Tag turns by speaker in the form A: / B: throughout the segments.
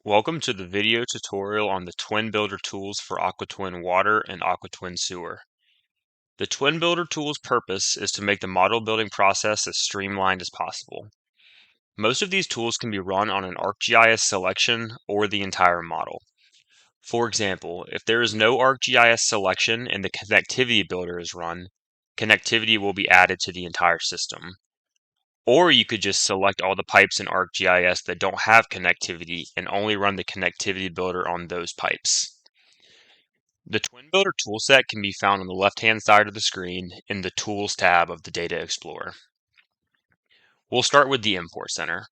A: Welcome to the video tutorial on the Twin Builder tools for AquaTwin Water and AquaTwin Sewer. The Twin Builder tool's purpose is to make the model building process as streamlined as possible. Most of these tools can be run on an ArcGIS selection or the entire model. For example, if there is no ArcGIS selection and the Connectivity Builder is run, connectivity will be added to the entire system. Or you could just select all the pipes in ArcGIS that don't have connectivity and only run the Connectivity Builder on those pipes. The Twin Builder toolset can be found on the left-hand side of the screen in the Tools tab of the Data Explorer. We'll start with the Import Center.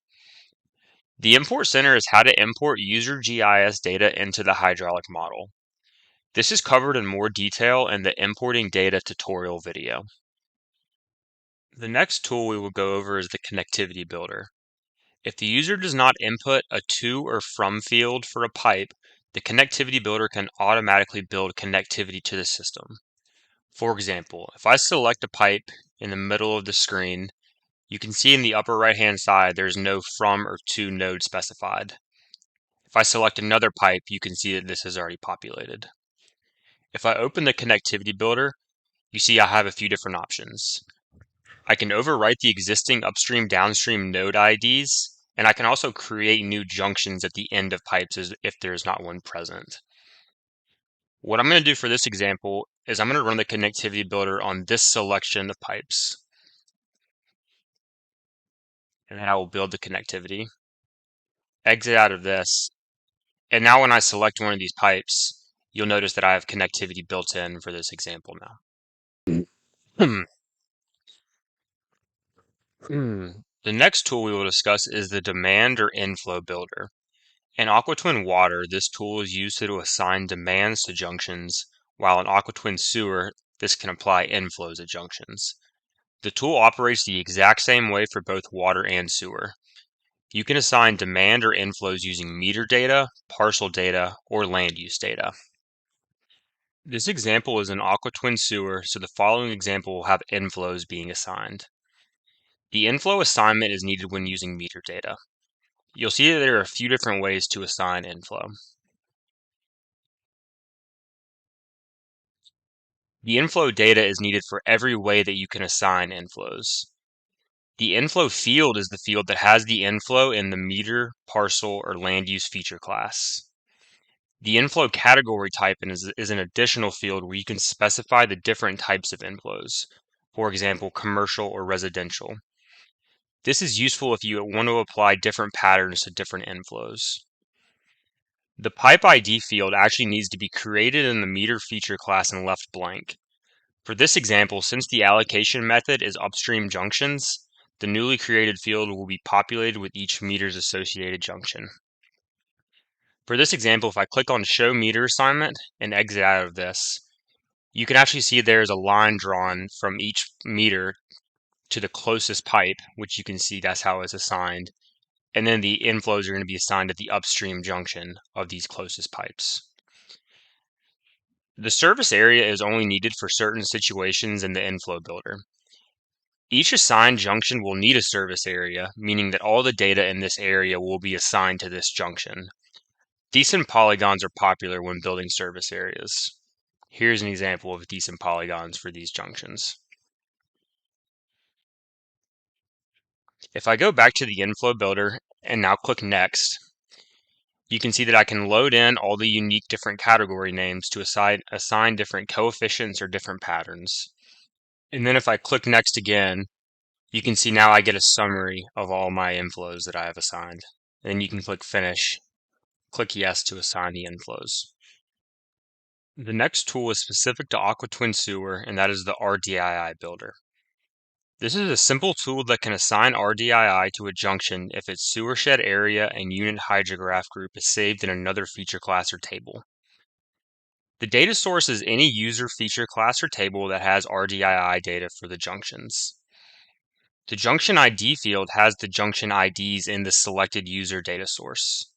A: The Import Center is how to import user GIS data into the hydraulic model. This is covered in more detail in the Importing Data tutorial video. The next tool we will go over is the Connectivity Builder. If the user does not input a to or from field for a pipe, the Connectivity Builder can automatically build connectivity to the system. For example, if I select a pipe in the middle of the screen, you can see in the upper right-hand side there's no from or to node specified. If I select another pipe, you can see that this is already populated. If I open the Connectivity Builder, you see I have a few different options. I can overwrite the existing upstream-downstream node IDs, and I can also create new junctions at the end of pipes if there's not one present. What I'm going to do for this example is I'm going to run the Connectivity Builder on this selection of pipes. And then I will build the connectivity. Exit out of this. And now when I select one of these pipes, you'll notice that I have connectivity built in for this example now. The next tool we will discuss is the Demand or Inflow Builder. In AquaTwin Water, this tool is used to assign demands to junctions, while in AquaTwin Sewer, this can apply inflows at junctions. The tool operates the exact same way for both water and sewer. You can assign demand or inflows using meter data, parcel data, or land use data. This example is an AquaTwin Sewer, so the following example will have inflows being assigned. The inflow assignment is needed when using meter data. You'll see that there are a few different ways to assign inflow. The inflow data is needed for every way that you can assign inflows. The inflow field is the field that has the inflow in the meter, parcel, or land use feature class. The inflow category type is an additional field where you can specify the different types of inflows, for example, commercial or residential. This is useful if you want to apply different patterns to different inflows. The pipe ID field actually needs to be created in the meter feature class and left blank. For this example, since the allocation method is upstream junctions, the newly created field will be populated with each meter's associated junction. For this example, if I click on Show Meter Assignment and exit out of this, you can actually see there's a line drawn from each meter to the closest pipe, which you can see that's how it's assigned. And then the inflows are going to be assigned at the upstream junction of these closest pipes. The service area is only needed for certain situations in the inflow builder. Each assigned junction will need a service area, meaning that all the data in this area will be assigned to this junction. Decent polygons are popular when building service areas. Here's an example of decent polygons for these junctions. If I go back to the inflow builder and now click Next, you can see that I can load in all the unique different category names to assign different coefficients or different patterns. And then if I click Next again, you can see now I get a summary of all my inflows that I have assigned. And then you can click Finish, click Yes to assign the inflows. The next tool is specific to AquaTwin Sewer, and that is the RDII Builder. This is a simple tool that can assign RDII to a junction if its sewer shed area and unit hydrograph group is saved in another feature class or table. The data source is any user feature class or table that has RDII data for the junctions. The junction ID field has the junction IDs in the selected user data source.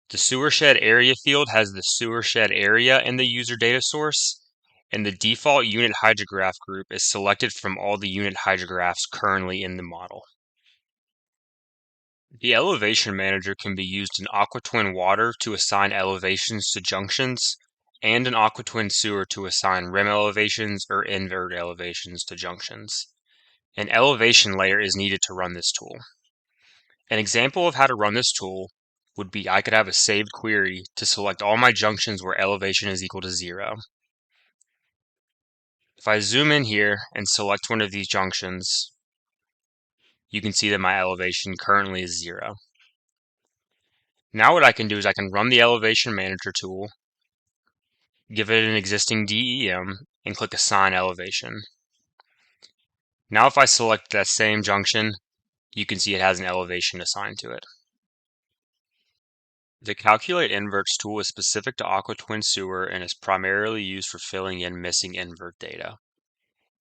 A: The sewer shed area field has the sewer shed area in the user data source, and the default unit hydrograph group is selected from all the unit hydrographs currently in the model. The elevation manager can be used in AquaTwin Water to assign elevations to junctions, and in AquaTwin Sewer to assign rim elevations or invert elevations to junctions. An elevation layer is needed to run this tool. An example of how to run this tool would be I could have a saved query to select all my junctions where elevation is equal to 0. If I zoom in here and select one of these junctions, you can see that my elevation currently is 0. Now what I can do is I can run the elevation manager tool, give it an existing DEM, and click assign elevation. Now if I select that same junction, you can see it has an elevation assigned to it. The Calculate Inverts tool is specific to AquaTwin Sewer and is primarily used for filling in missing invert data.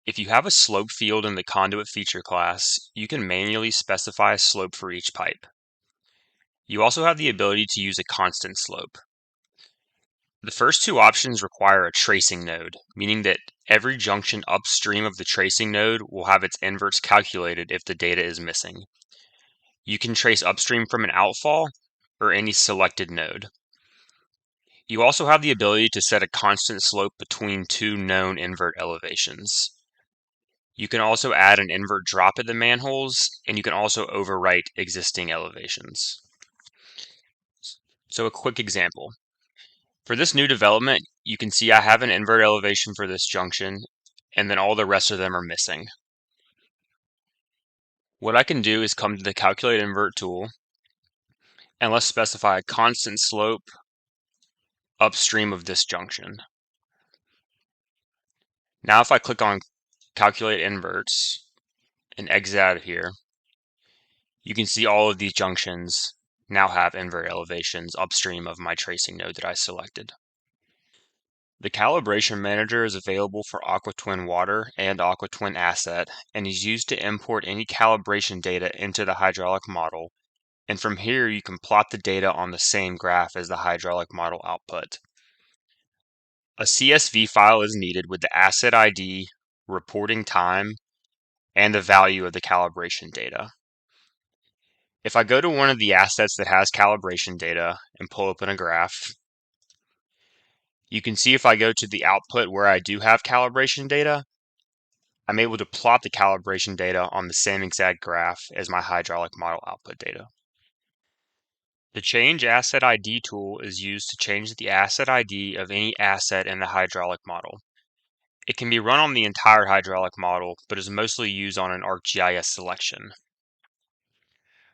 A: If you have a slope field in the conduit feature class, you can manually specify a slope for each pipe. You also have the ability to use a constant slope. The first two options require a tracing node, meaning that every junction upstream of the tracing node will have its inverts calculated if the data is missing. You can trace upstream from an outfall or any selected node. You also have the ability to set a constant slope between two known invert elevations. You can also add an invert drop at the manholes, and you can also overwrite existing elevations. So a quick example. For this new development, you can see I have an invert elevation for this junction, and then all the rest of them are missing. What I can do is come to the Calculate Invert tool, and let's specify a constant slope upstream of this junction. Now if I click on Calculate Inverts and exit out of here, you can see all of these junctions now have invert elevations upstream of my tracing node that I selected. The Calibration Manager is available for AquaTwin Water and AquaTwin Asset and is used to import any calibration data into the hydraulic model, and from here you can plot the data on the same graph as the hydraulic model output. A CSV file is needed with the asset ID, reporting time, and the value of the calibration data. If I go to one of the assets that has calibration data and pull open a graph, you can see if I go to the output where I do have calibration data, I'm able to plot the calibration data on the same exact graph as my hydraulic model output data. The Change Asset ID tool is used to change the asset ID of any asset in the hydraulic model. It can be run on the entire hydraulic model, but is mostly used on an ArcGIS selection.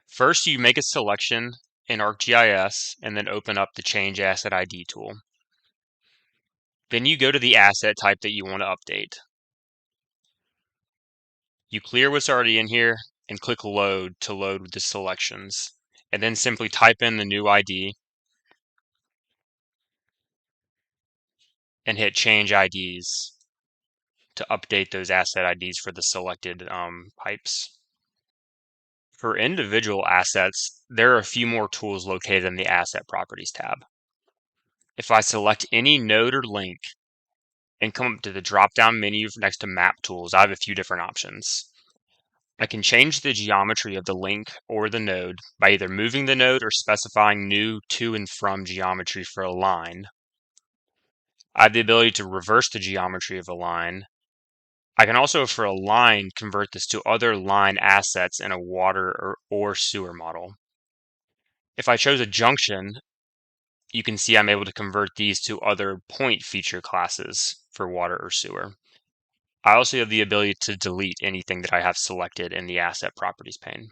A: First, you make a selection in ArcGIS and then open up the Change Asset ID tool. Then you go to the asset type that you want to update. You clear what's already in here and click Load to load the selections, and then simply type in the new ID and hit Change IDs to update those asset IDs for the selected pipes. For individual assets, there are a few more tools located in the Asset Properties tab. If I select any node or link and come up to the drop-down menu next to Map Tools, I have a few different options. I can change the geometry of the link or the node by either moving the node or specifying new to and from geometry for a line. I have the ability to reverse the geometry of a line. I can also, for a line, convert this to other line assets in a water or sewer model. If I chose a junction, you can see I'm able to convert these to other point feature classes for water or sewer. I also have the ability to delete anything that I have selected in the Asset Properties pane.